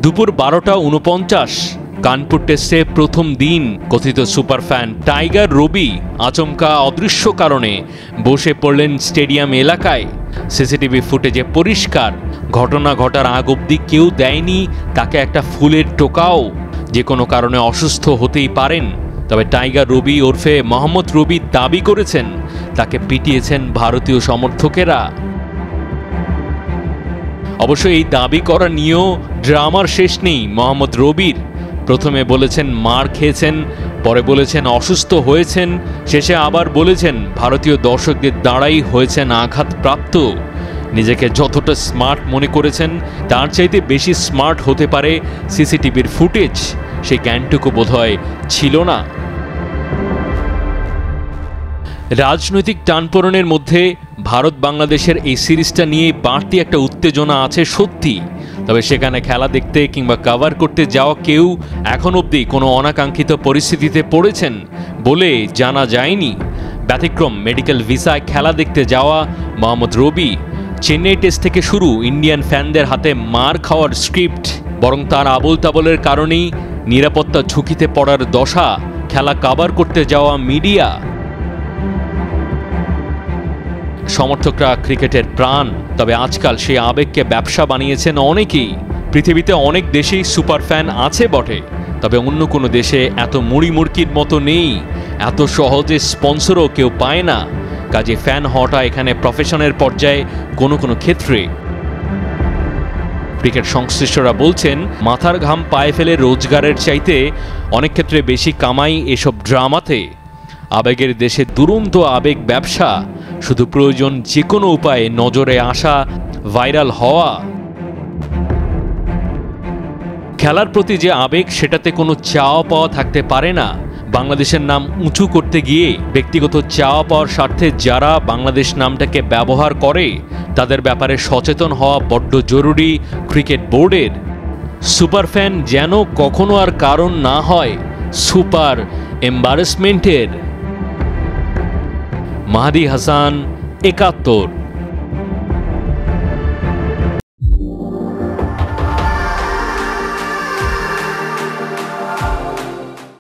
দুপুর 12:49 কানপুর টেস্টে প্রথম দিন কথিত সুপার ফ্যান টাইগার রবি আচমকা অদৃশ্য কারণে বসে পড়লেন স্টেডিয়াম এলাকায়। সিসিটিভি ফুটেজে পরিষ্কার, ঘটনা ঘটার আগ অবধি কেউ দেয়নি তাকে একটা ফুলের টোকাও। যে কোনো কারণে অসুস্থ হতেই পারেন, তবে টাইগার রবি ওরফে মোহাম্মদ রবি দাবি করেছেন তাকে পিটিয়েছেন ভারতীয় সমর্থকেরা। অবশ্য এই দাবি করা নিয়েও ড্রামার শেষ নেই মোহাম্মদ রবির। প্রথমে বলেছেন মার খেয়েছেন, পরে বলেছেন অসুস্থ হয়েছেন, শেষে আবার বলেছেন ভারতীয় দর্শকদের দ্বারাই হয়েছেন আঘাতপ্রাপ্ত। নিজেকে যতটা স্মার্ট মনে করেছেন তার চাইতে বেশি স্মার্ট হতে পারে সিসিটিভির ফুটেজ, সেই জ্ঞানটুকু বোধহয় ছিল না। রাজনৈতিক টানপোড়েনের মধ্যে ভারত বাংলাদেশের এই সিরিজটা নিয়ে বাড়তি একটা উত্তেজনা আছে সত্যি, তবে সেখানে খেলা দেখতে কিংবা কভার করতে যাওয়া কেউ এখন অবধি কোনো অনাকাঙ্ক্ষিত পরিস্থিতিতে পড়েছেন বলে জানা যায়নি। ব্যতিক্রম মেডিকেল ভিসায় খেলা দেখতে যাওয়া মোহাম্মদ রবি। চেন্নাই টেস্ট থেকে শুরু ইন্ডিয়ান ফ্যানদের হাতে মার খাওয়ার স্ক্রিপ্ট, বরং তার আবোল তাবোলের কারণেই নিরাপত্তা ঝুঁকিতে পড়ার দশা খেলা কভার করতে যাওয়া মিডিয়া। সমর্থকরা ক্রিকেটের প্রাণ, তবে আজকাল সেই আবেগকে ব্যবসা বানিয়েছেন অনেকেই। পৃথিবীতে অনেক দেশেই সুপার ফ্যান আছে বটে, তবে অন্য কোনো দেশে এত মুড়ি মুড়কির মতো নেই, এত সহজে স্পন্সরও কেউ পায় না। কাজে ফ্যান হওয়াটা এখানে প্রফেশনের পর্যায়ে কোনো কোনো ক্ষেত্রে। ক্রিকেট সংশ্লিষ্টরা বলছেন মাথার ঘাম পায়ে ফেলে রোজগারের চাইতে অনেক ক্ষেত্রে বেশি কামাই এসব ড্রামাতে। আবেগের দেশে দুরন্ত আবেগ ব্যবসা, শুধু প্রয়োজন যে কোনো উপায়ে নজরে আসা, ভাইরাল হওয়া। খেলার প্রতি যে আবেগ সেটাতে কোনো চাওয়া পাওয়া থাকতে পারে না। বাংলাদেশের নাম উঁচু করতে গিয়ে ব্যক্তিগত চাওয়া পাওয়ার স্বার্থে যারা বাংলাদেশ নামটাকে ব্যবহার করে তাদের ব্যাপারে সচেতন হওয়া বড্ড জরুরি ক্রিকেট বোর্ডের। সুপার ফ্যান যেন কখনো আর কারণ না হয় সুপার এম্বারেসমেন্টের। মাহাদি হাসান, ৭১।